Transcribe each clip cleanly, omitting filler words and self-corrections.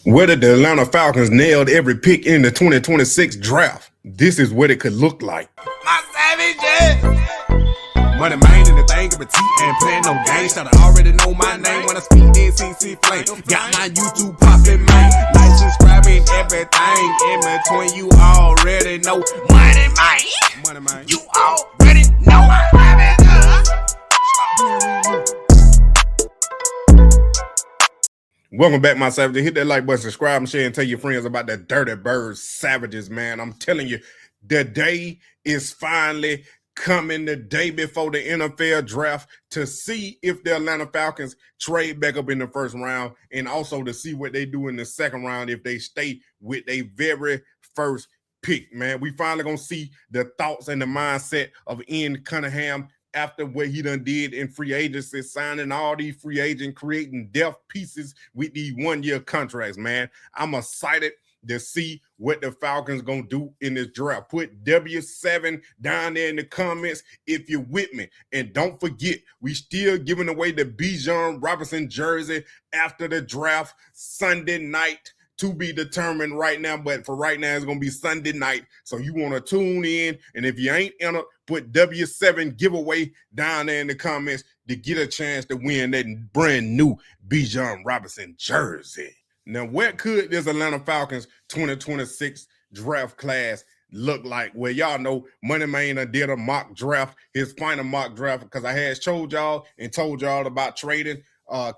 Whether the Atlanta Falcons nailed every pick in the 2026 draft, this is what it could look like. My savage, Moneymane in the thing of a T and playing no games. Should I already know my name when I speak NCC flame. Got my YouTube poppin', man. Like, subscribing, everything in between. You already know Moneymane. You already know my Welcome back, my savages. Hit that like button, subscribe, and share, and tell your friends about the Dirty Birds Savages, man. I'm telling you, the day is finally coming, the day before the NFL draft, to see if the Atlanta Falcons trade back up in the first round, and also to see what they do in the second round if they stay with their very first pick, man. We finally gonna see the thoughts and the mindset of Ian Cunningham after what he done did in free agency, signing all these free agents, creating depth pieces with these one-year contracts, man. I'm excited to see what the Falcons gonna do in this draft. Put W7 down there in the comments if you're with me. And don't forget, we still giving away the Bijan Robinson jersey after the draft Sunday night. To be determined right now, but for right now, it's going to be Sunday night. So you want to tune in, and if you ain't in it, put W7 giveaway down there in the comments to get a chance to win that brand new Bijan Robinson jersey. Now, what could this Atlanta Falcons 2026 draft class look like? Well, y'all know Moneymane did a mock draft, his final mock draft, because I had showed y'all and told y'all about trading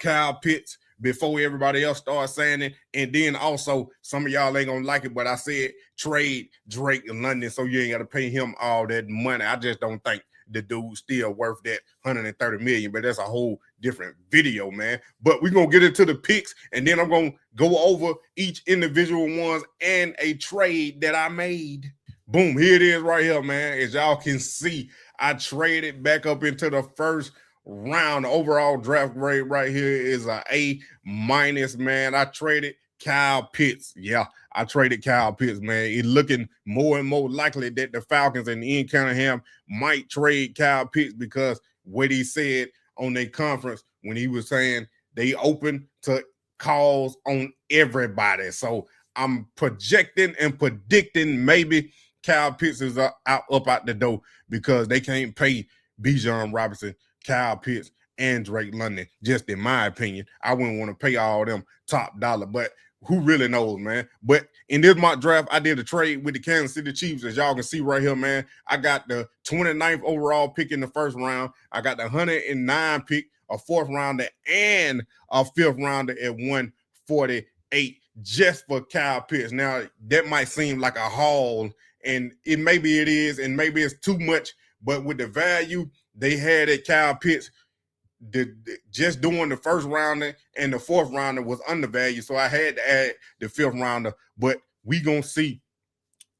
Kyle Pitts before everybody else started saying it. And then also, some of y'all ain't gonna like it, but I said trade Drake in London so you ain't gotta pay him all that money. I just don't think the dude's still worth that $130 million, but that's a whole different video, man. But we're gonna get into the picks, and then I'm gonna go over each individual ones and a trade that I made. Boom, here it is right here, man. As y'all can see, I traded back up into the first round. Overall draft grade right here is a A-, man. I traded Kyle Pitts. Yeah, I traded Kyle Pitts, man. It's looking more and more likely that the Falcons and Ian Cunningham might trade Kyle Pitts, because what he said on their conference when he was saying they open to calls on everybody. So I'm projecting and predicting maybe Kyle Pitts is up out the door because they can't pay Bijan Robinson, Kyle Pitts, and Drake London. Just in my opinion, I wouldn't want to pay all them top dollar, but who really knows, man? But in this mock draft, I did a trade with the Kansas City Chiefs, as y'all can see right here, man. I got the 29th overall pick in the first round. I got the 109 pick, a fourth rounder, and a fifth rounder at 148 just for Kyle Pitts. Now, that might seem like a haul, and maybe it is, and maybe it's too much, but with the value they had at Kyle Pitts, just doing the first rounder and the fourth rounder was undervalued, so I had to add the fifth rounder. But we gonna see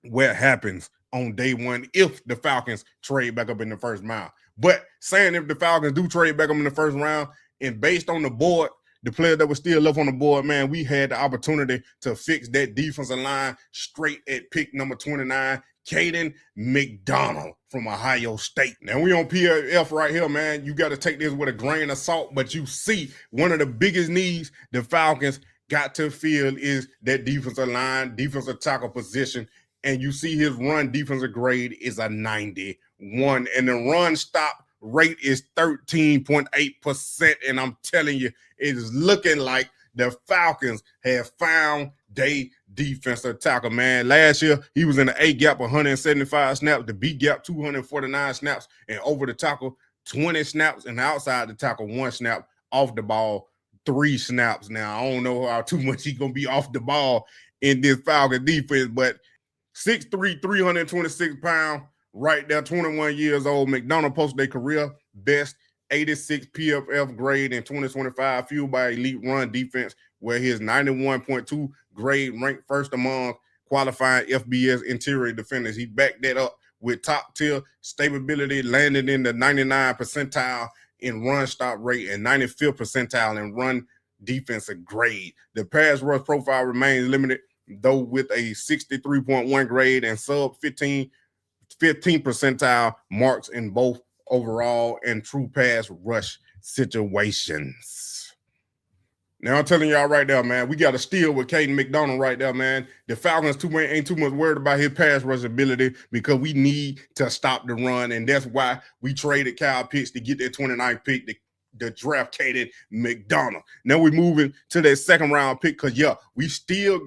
what happens on day one if the Falcons trade back up in the first round. But saying if the Falcons do trade back up in the first round, and based on the board, the players that were still left on the board, man, we had the opportunity to fix that defensive line straight at pick number 29, Kaden McDonald from Ohio State. Now, we on PFF right here, man. You got to take this with a grain of salt, but you see one of the biggest needs the Falcons got to fill is that defensive line, defensive tackle position, and you see his run defensive grade is a 91, and the run stop rate is 13.8%, and I'm telling you, it is looking like the Falcons have found their defensive tackle, man. Last year, he was in the A gap 175 snaps, the B gap 249 snaps, and over the tackle 20 snaps, and outside the tackle 1 snap, off the ball 3 snaps. Now, I don't know how too much he's going to be off the ball in this Falcon defense, but 6'3", 326 pounds, right there, 21 years old. McDonald posted a career best 86 PFF grade in 2025, fueled by elite run defense, where his 91.2 grade ranked first among qualifying FBS interior defenders. He backed that up with top-tier stability, landed in the 99th percentile in run stop rate and 95th percentile in run defensive grade. The pass rush profile remains limited, though, with a 63.1 grade and sub 15 percentile marks in both overall and true pass rush situations. Now I'm telling y'all right now, man, we got a steal with Kaden McDonald right there, man. The Falcons ain't too much worried about his pass rush ability because we need to stop the run, and that's why we traded Kyle Pitts to get that 29th pick to draft Kaden McDonald. Now we're moving to that second round pick because, yeah, we still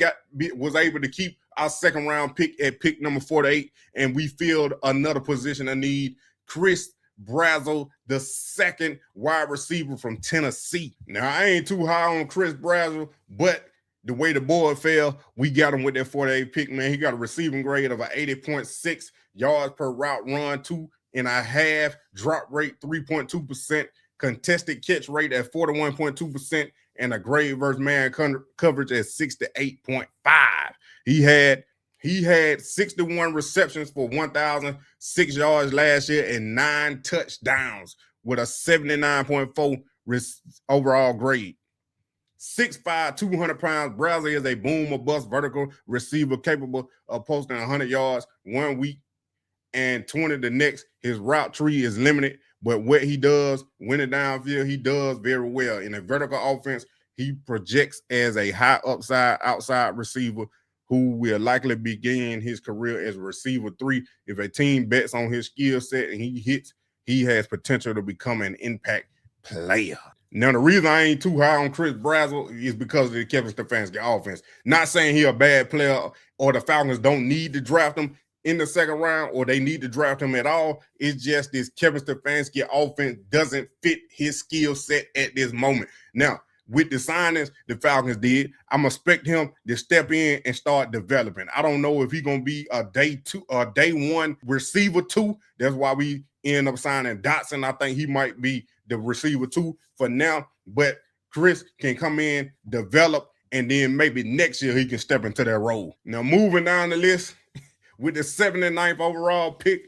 was able to keep our second round pick at pick number 48, and we filled another position of need. Chris Brazzell, the second wide receiver from Tennessee. Now, I ain't too high on Chris Brazzell, but the way the board fell, we got him with that 48 pick, man. He got a receiving grade of 80.6 yards per route run, 2.5, drop rate 3.2%, contested catch rate at 41.2%, and a grade versus man coverage at 68.5. He had 61 receptions for 1,006 yards last year and 9 touchdowns with a 79.4 overall grade. 6'5", 200 pounds. Brazzell is a boom or bust vertical receiver capable of posting 100 yards 1 week and 20 the next. His route tree is limited, but what he does when it downfield, he does very well. In a vertical offense, he projects as a high upside outside receiver who will likely begin his career as a receiver 3. If a team bets on his skill set and he hits, he has potential to become an impact player. Now, the reason I ain't too high on Chris Brazzell is because of the Kevin Stefanski offense. Not saying he a bad player or the Falcons don't need to draft him in the second round or they need to draft him at all. It's just this Kevin Stefanski offense doesn't fit his skill set at this moment. Now, with the signings the Falcons did, I'm expect him to step in and start developing. I don't know if he's gonna be a day 1 receiver 2. That's why we end up signing Dotson. I think he might be the receiver 2 for now, but Chris can come in, develop, and then maybe next year he can step into that role. Now, moving down the list, with the 79th overall pick,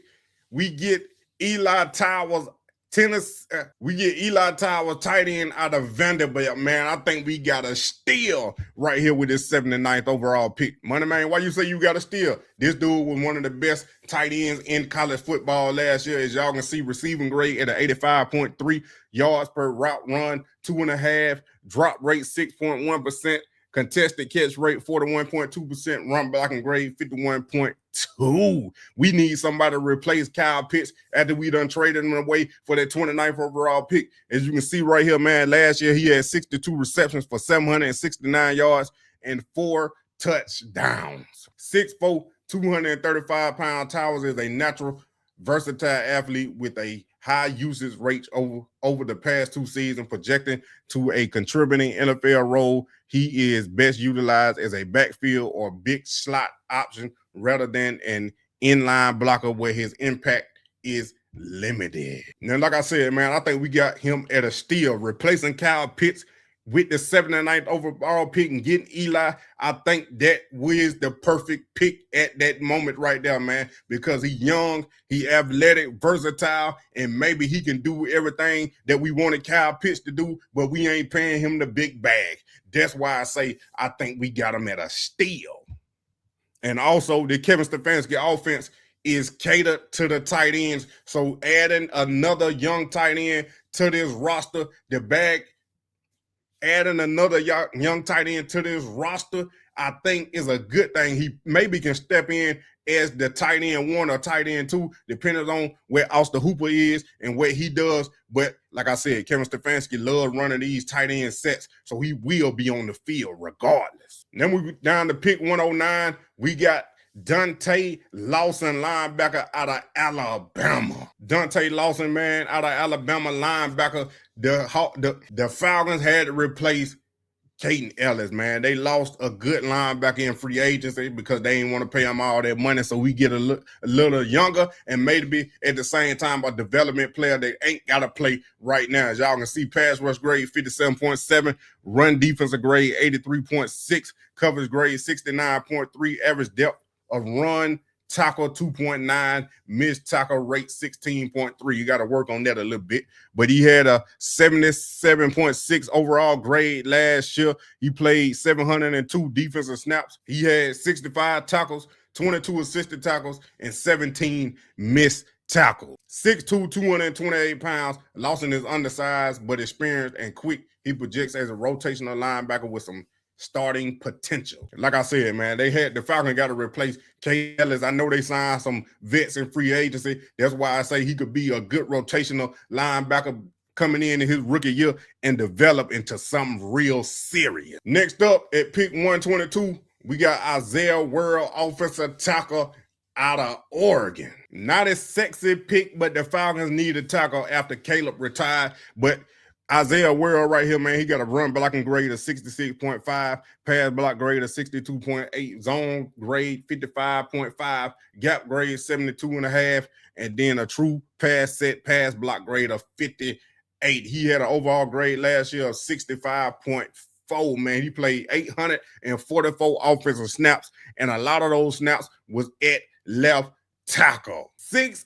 we get Eli Stowers, Tennessee. We get Eli Stowers, tight end out of Vanderbilt, man. I think we got a steal right here with this 79th overall pick. Moneymane, why you say you got a steal? This dude was one of the best tight ends in college football last year. As y'all can see, receiving grade at an 85.3 yards per route run, 2.5, drop rate 6.1%, contested catch rate 41.2%, run blocking grade 51.2. We need somebody to replace Kyle Pitts after we done traded him away for that 29th overall pick. As you can see right here, man, last year he had 62 receptions for 769 yards and 4 touchdowns. 6'4", 235-pound Stowers is a natural, versatile athlete with a high usage rate over the past 2 seasons, projecting to a contributing NFL role. He is best utilized as a backfield or big slot option rather than an inline blocker where his impact is limited. Now, like I said, man, I think we got him at a steal, replacing Kyle Pitts with the 79th overall pick and getting Eli. I think that was the perfect pick at that moment right there, man, because he's young, he athletic, versatile, and maybe he can do everything that we wanted Kyle Pitts to do, but we ain't paying him the big bag. That's why I say I think we got him at a steal. And also, the Kevin Stefanski offense is catered to the tight ends. So adding another young tight end to this roster, adding another young tight end to this roster, I think is a good thing. He maybe can step in as the tight end 1 or tight end 2, depending on where Austin Hooper is and what he does. But like I said, Kevin Stefanski loves running these tight end sets, so he will be on the field regardless. Then we down to pick 109. We got Dante Lawson, linebacker out of Alabama. Dante Lawson, man, out of Alabama, linebacker. The Falcons had to replace Kaden Ellis, man. They lost a good linebacker in free agency because they didn't want to pay him all that money. So we get a little younger and maybe at the same time a development player that ain't got to play right now. As y'all can see, pass rush grade 57.7, run defensive grade 83.6, coverage grade 69.3, average depth of run tackle 2.9, missed tackle rate 16.3. You got to work on that a little bit. But he had a 77.6 overall grade last year. He played 702 defensive snaps. He had 65 tackles, 22 assisted tackles, and 17 missed tackles. 6'2", 228 pounds. Lawson is undersized but experienced and quick he projects as a rotational linebacker with some starting potential. Like I said, man, the Falcons got to replace K. Ellis. I know they signed some vets in free agency. That's why I say he could be a good rotational linebacker coming in his rookie year and develop into something real serious. Next up at pick 122, we got Isaiah World, offensive tackle out of Oregon. Not a sexy pick, but the Falcons need a tackle after Caleb retired. But Isaiah World right here, man, he got a run blocking grade of 66.5, pass block grade of 62.8, zone grade 55.5, gap grade 72.5, and then a true pass set pass block grade of 58. He had an overall grade last year of 65.4, man. He played 844 offensive snaps, and a lot of those snaps was at left tackle. 6'8",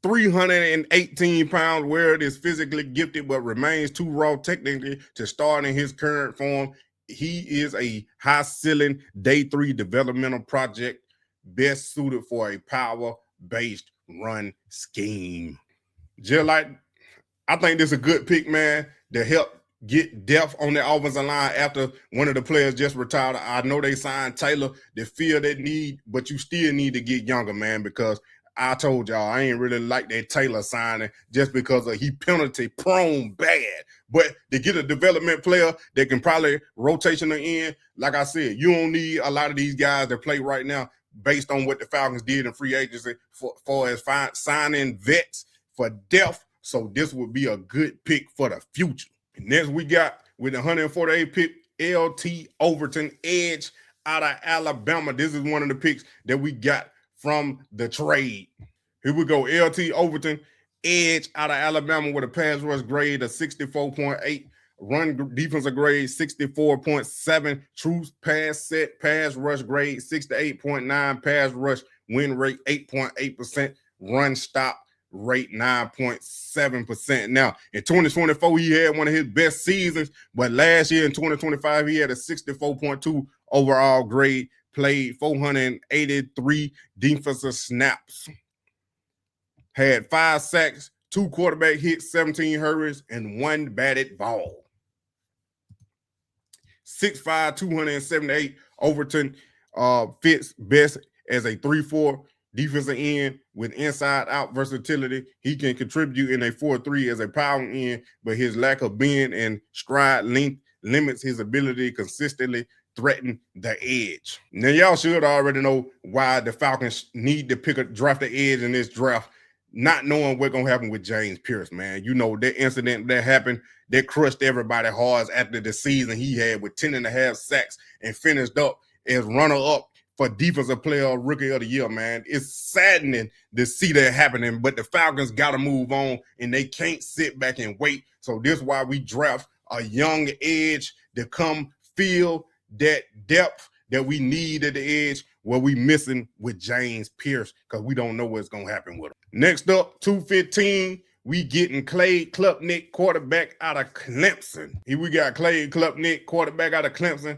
318 pounds. Where is physically gifted but remains too raw technically to start in his current form. He is a high ceiling day 3 developmental project best suited for a power-based run scheme. Just like, I think this is a good pick, man, to help get depth on the offensive line after one of the players just retired. I know they signed Taylor. They feel that need, but you still need to get younger, man, because I told y'all I ain't really like that Taylor signing just because of he penalty prone bad. But to get a development player that can probably rotational in, like I said, you don't need a lot of these guys that play right now based on what the Falcons did in free agency for as signing vets for depth. So this would be a good pick for the future. And next we got with the 148 pick, LT Overton, edge out of Alabama. This is one of the picks that we got from the trade. Here we go. LT Overton, edge out of Alabama with a pass rush grade of 64.8, run defensive grade 64.7, true pass set pass rush grade 68.9, pass rush win rate 8.8%, run stop rate 9.7%. Now, in 2024, he had one of his best seasons, but last year in 2025, he had a 64.2 overall grade, played 483 defensive snaps, had 5 sacks, 2 quarterback hits, 17 hurries, and 1 batted ball. 6'5", 278, Overton fits best as a 3-4 defensive end with inside-out versatility. He can contribute in a 4-3 as a power end, but his lack of bend and stride length limits his ability to consistently threaten the edge. Now, y'all should already know why the Falcons need to draft the edge in this draft, not knowing what's going to happen with James Pierce, man. You know, that incident that happened, that crushed everybody hard after the season he had with 10.5 sacks and finished up as runner-up for Defensive Player Rookie of the Year, man. It's saddening to see that happening, but the Falcons got to move on, and they can't sit back and wait. So this is why we draft a young edge to come fill that depth that we need at the edge where we missing with James Pierce because we don't know what's going to happen with him. Next up, 215, we getting Clay Klubnik, quarterback out of Clemson. Here we got Clay Klubnik, quarterback out of Clemson,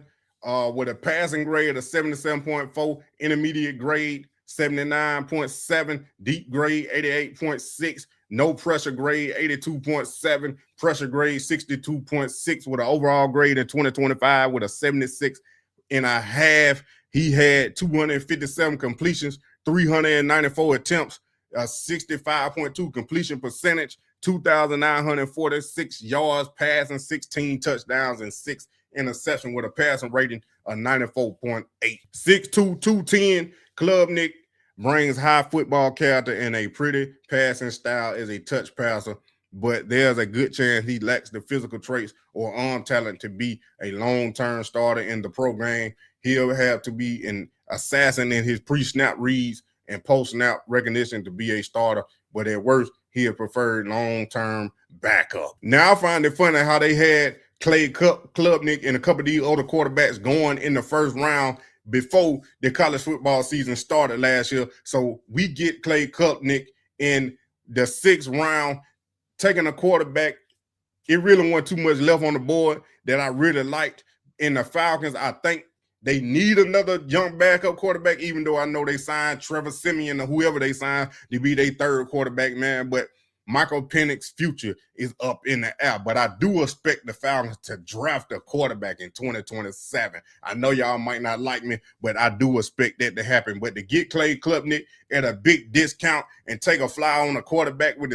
with a passing grade of 77.4, intermediate grade 79.7, deep grade 88.6, no pressure grade 82.7, pressure grade 62.6, with an overall grade in 2025 with a 76.5. He had 257 completions, 394 attempts, a 65.2 completion percentage, 2,946 yards passing, 16 touchdowns, and 6 interception with a passing rating of 94.8. 6'2", 210, Klubnik brings high football character and a pretty passing style as a touch passer, but there's a good chance he lacks the physical traits or arm talent to be a long-term starter in the program. He'll have to be an assassin in his pre-snap reads and post-snap recognition to be a starter, but at worst, he'll prefer long-term backup. Now, I find it funny how they had Clay Klubnik and a couple of these other quarterbacks going in the first round before the college football season started last year. So we get Clay Klubnik in the 6th round, taking a quarterback. It really wasn't too much left on the board that I really liked. In the Falcons, I think they need another young backup quarterback, even though I know they signed Trevor Siemian or whoever they signed to be their 3rd quarterback, man. But Michael Penix's future is up in the air, but I do expect the Falcons to draft a quarterback in 2027. I know y'all might not like me, but I do expect that to happen. But to get Clay Klubnik at a big discount and take a fly on a quarterback with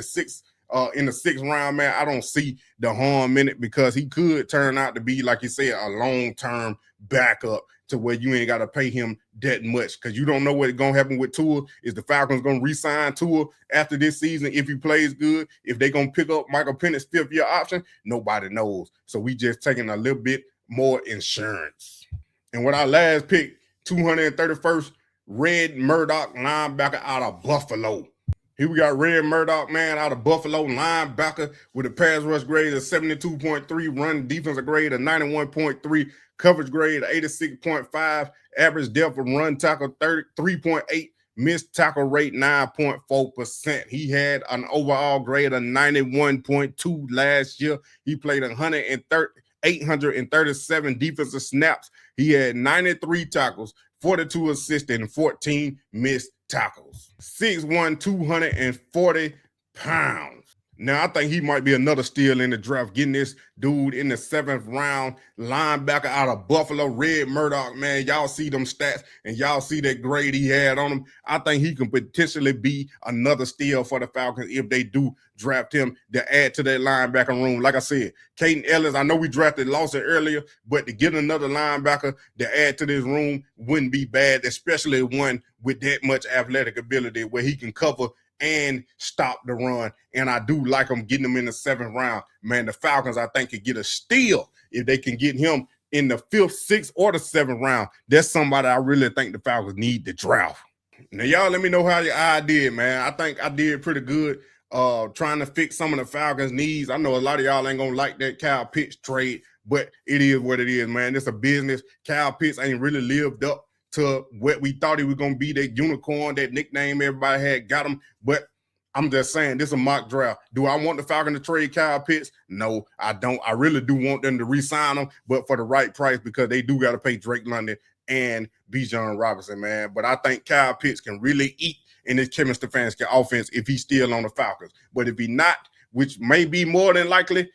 in the 6th round, man, I don't see the harm in it, because he could turn out to be, like you said, a long-term backup to where you ain't got to pay him that much, because you don't know what's going to happen with Tua. Is the Falcons going to re-sign Tua after this season if he plays good? If they're going to pick up Michael Penix's 5th-year option? Nobody knows. So we just taking a little bit more insurance. And with our last pick, 231st, Red Murdoch, linebacker out of Buffalo. Here we got Red Murdoch, man, out of Buffalo, linebacker with a pass rush grade of 72.3, run defensive grade of 91.3, coverage grade of 86.5, average depth of run tackle 33.8, missed tackle rate 9.4%. He had an overall grade of 91.2 last year. He played 837 defensive snaps. He had 93 tackles, 42 assists, and 14 missed tackles. 6'1", 240 pounds. Now, I think he might be another steal in the draft, getting this dude in the 7th round, linebacker out of Buffalo, Red Murdoch, man. Y'all see them stats, and y'all see that grade he had on him. I think he can potentially be another steal for the Falcons if they do draft him to add to that linebacker room. Like I said, Kaden Ellis, I know we drafted Lawson earlier, but to get another linebacker to add to this room wouldn't be bad, especially one with that much athletic ability where he can cover and stop the run. And I do like him getting him in the 7th round. Man, the Falcons, I think, could get a steal if they can get him in the 5th, 6th, or the 7th round. That's somebody I really think the Falcons need to draft. Now, y'all let me know how I did, man. I think I did pretty good trying to fix some of the Falcons' needs. I know a lot of y'all ain't going to like that Kyle Pitts trade, but it is what it is, man. It's a business. Kyle Pitts ain't really lived up to what we thought he was going to be, that unicorn, that nickname everybody had got him. But I'm just saying, this is a mock draft. Do I want the Falcons to trade Kyle Pitts? No, I don't. I really do want them to re-sign him, but for the right price, because they do got to pay Drake London and Bijan Robinson, man. But I think Kyle Pitts can really eat in this Kevin Stefanski offense if he's still on the Falcons. But if he's not, which may be more than likely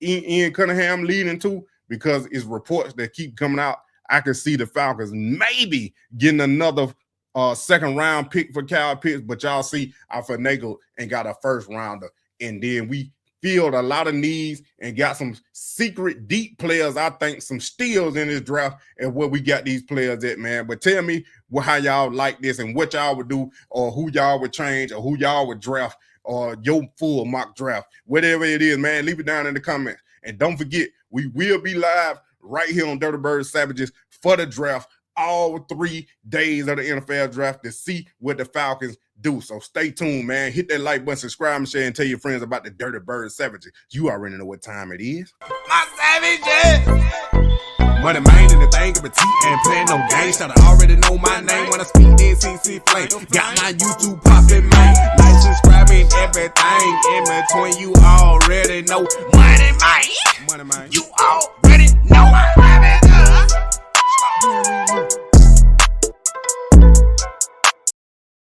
Ian Cunningham leading to, because it's reports that keep coming out, I can see the Falcons maybe getting another 2nd round pick for Kyle Pitts, but y'all see I finagled and got a 1st rounder. And then we filled a lot of needs and got some secret deep players, I think, some steals in this draft, and where we got these players at, man. But tell me how y'all like this and what y'all would do, or who y'all would change, or who y'all would draft, or your full mock draft. Whatever it is, man, leave it down in the comments. And don't forget, we will be live right here on Dirty Bird Savages for the draft all 3 days of the NFL draft to see what the Falcons do. So stay tuned, man. Hit that like button, subscribe, and share, and tell your friends about the Dirty Bird Savages. You already know what time it is. My savages! Moneymane in the thing of a T, ain't playing no games. Should already know my name when I speak NCC flame. Got my YouTube poppin', man. Like, subscribe, and everything in between. You already know Moneymane. You all